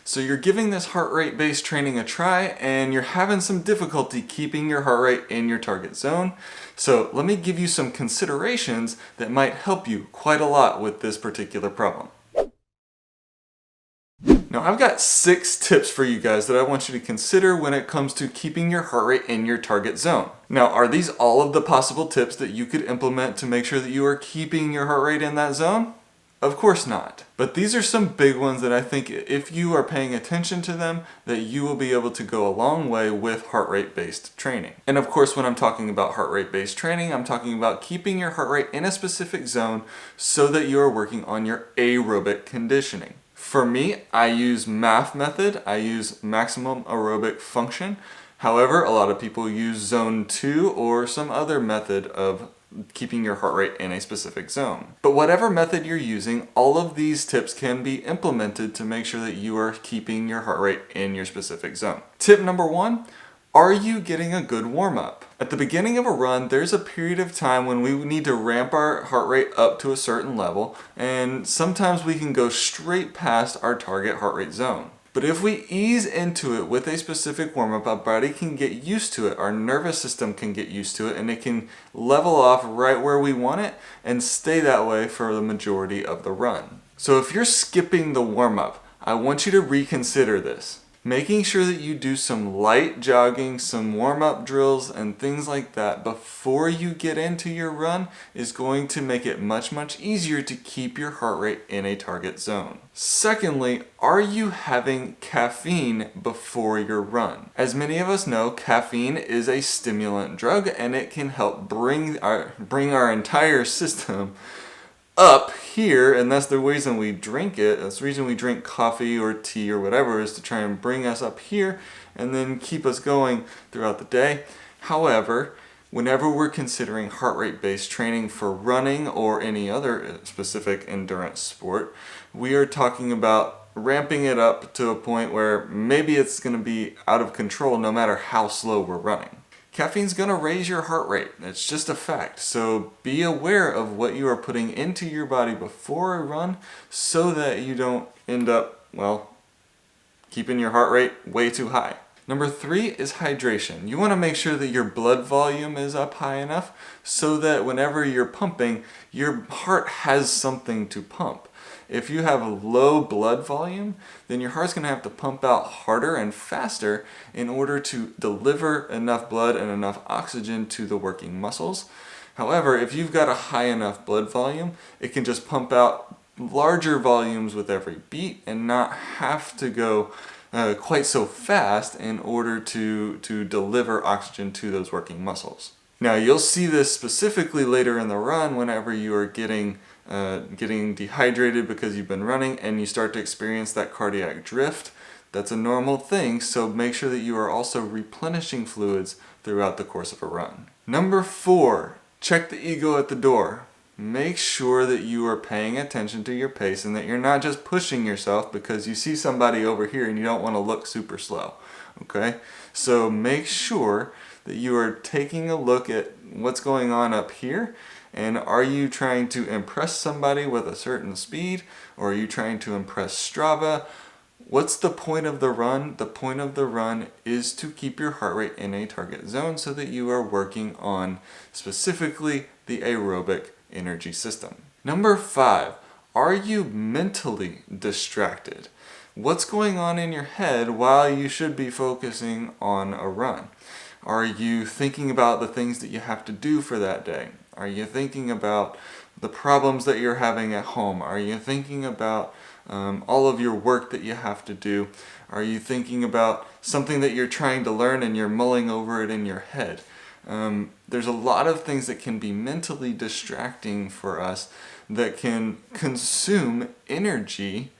So you're giving this heart rate based training a try and you're having some difficulty keeping your heart rate in your target zone. So let me give you some considerations that might help you quite a lot with this particular problem. Now I've got 6 tips for you guys that I want you to consider when it comes to keeping your heart rate in your target zone. Now, are these all of the possible tips that you could implement to make sure that you are keeping your heart rate in that zone? Of course not. But these are some big ones that I think if you are paying attention to them, that you will be able to go a long way with heart rate based training. And of course, when I'm talking about heart rate based training, I'm talking about keeping your heart rate in a specific zone so that you are working on your aerobic conditioning. For me, I use MAF method. I use maximum aerobic function. However, a lot of people use zone 2 or some other method of keeping your heart rate in a specific zone. But whatever method you're using, all of these tips can be implemented to make sure that you are keeping your heart rate in your specific zone. Tip number 1, are you getting a good warm-up? At the beginning of a run, there's a period of time when we need to ramp our heart rate up to a certain level, and sometimes we can go straight past our target heart rate zone. But if we ease into it with a specific warm-up, our body can get used to it, our nervous system can get used to it, and it can level off right where we want it and stay that way for the majority of the run. So if you're skipping the warm-up, I want you to reconsider this. Making sure that you do some light jogging, some warm-up drills, and things like that before you get into your run is going to make it much easier to keep your heart rate in a target zone. Secondly, are you having caffeine before your run? As many of us know, caffeine is a stimulant drug and it can help bring our entire system up here, and that's the reason we drink it. That's the reason we drink coffee or tea or whatever, is to try and bring us up here and then keep us going throughout the day. However, whenever we're considering heart rate based training for running or any other specific endurance sport, we are talking about ramping it up to a point where maybe it's going to be out of control no matter how slow we're running. Caffeine's going to raise your heart rate. It's just a fact. So be aware of what you are putting into your body before a run so that you don't end up, keeping your heart rate way too high. Number 3 is hydration. You want to make sure that your blood volume is up high enough so that whenever you're pumping, your heart has something to pump. If you have a low blood volume, then your heart's going to have to pump out harder and faster in order to deliver enough blood and enough oxygen to the working muscles. However, if you've got a high enough blood volume, it can just pump out larger volumes with every beat and not have to go quite so fast in order to deliver oxygen to those working muscles. Now you'll see this specifically later in the run whenever you are getting dehydrated because you've been running and you start to experience that cardiac drift. That's a normal thing, so make sure that you are also replenishing fluids throughout the course of a run. Number 4, check the ego at the door. Make sure that you are paying attention to your pace and that you're not just pushing yourself because you see somebody over here and you don't want to look super slow. Okay? So make sure that you are taking a look at what's going on up here. And are you trying to impress somebody with a certain speed, or are you trying to impress Strava? What's the point of the run? The point of the run is to keep your heart rate in a target zone so that you are working on specifically the aerobic energy system. Number 5, are you mentally distracted? What's going on in your head while you should be focusing on a run? Are you thinking about the things that you have to do for that day? Are you thinking about the problems that you're having at home? Are you thinking about all of your work that you have to do? Are you thinking about something that you're trying to learn and you're mulling over it in your head? There's a lot of things that can be mentally distracting for us that can consume energy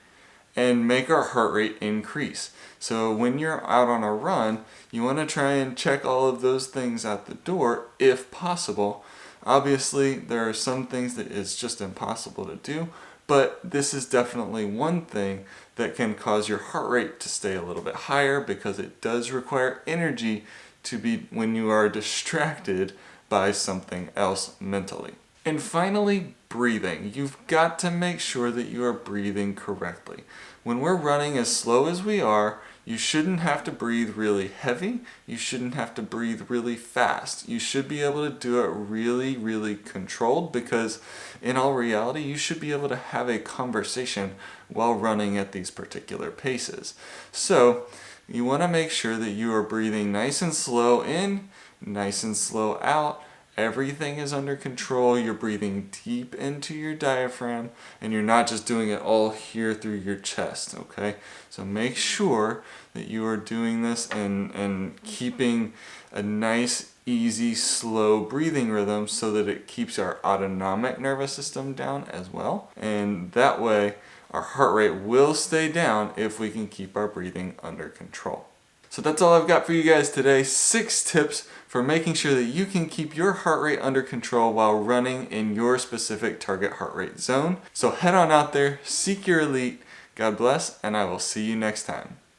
and make our heart rate increase. So when you're out on a run, you want to try and check all of those things at the door if possible. Obviously, there are some things that it's just impossible to do, but this is definitely one thing that can cause your heart rate to stay a little bit higher because it does require energy to be when you are distracted by something else mentally. And finally, breathing. You've got to make sure that you are breathing correctly. when we're running as slow as we are, you shouldn't have to breathe really heavy. You shouldn't have to breathe really fast. You should be able to do it really, really controlled, because in all reality, you should be able to have a conversation while running at these particular paces. So you want to make sure that you are breathing nice and slow in, nice and slow out. Everything is under control. You're breathing deep into your diaphragm, and you're not just doing it all here through your chest, okay? So make sure that you are doing this and keeping a nice, easy, slow breathing rhythm so that it keeps our autonomic nervous system down as well. And that way, our heart rate will stay down if we can keep our breathing under control. So that's all I've got for you guys today. 6 tips for making sure that you can keep your heart rate under control while running in your specific target heart rate zone. So head on out there, seek your elite. God bless, and I will see you next time.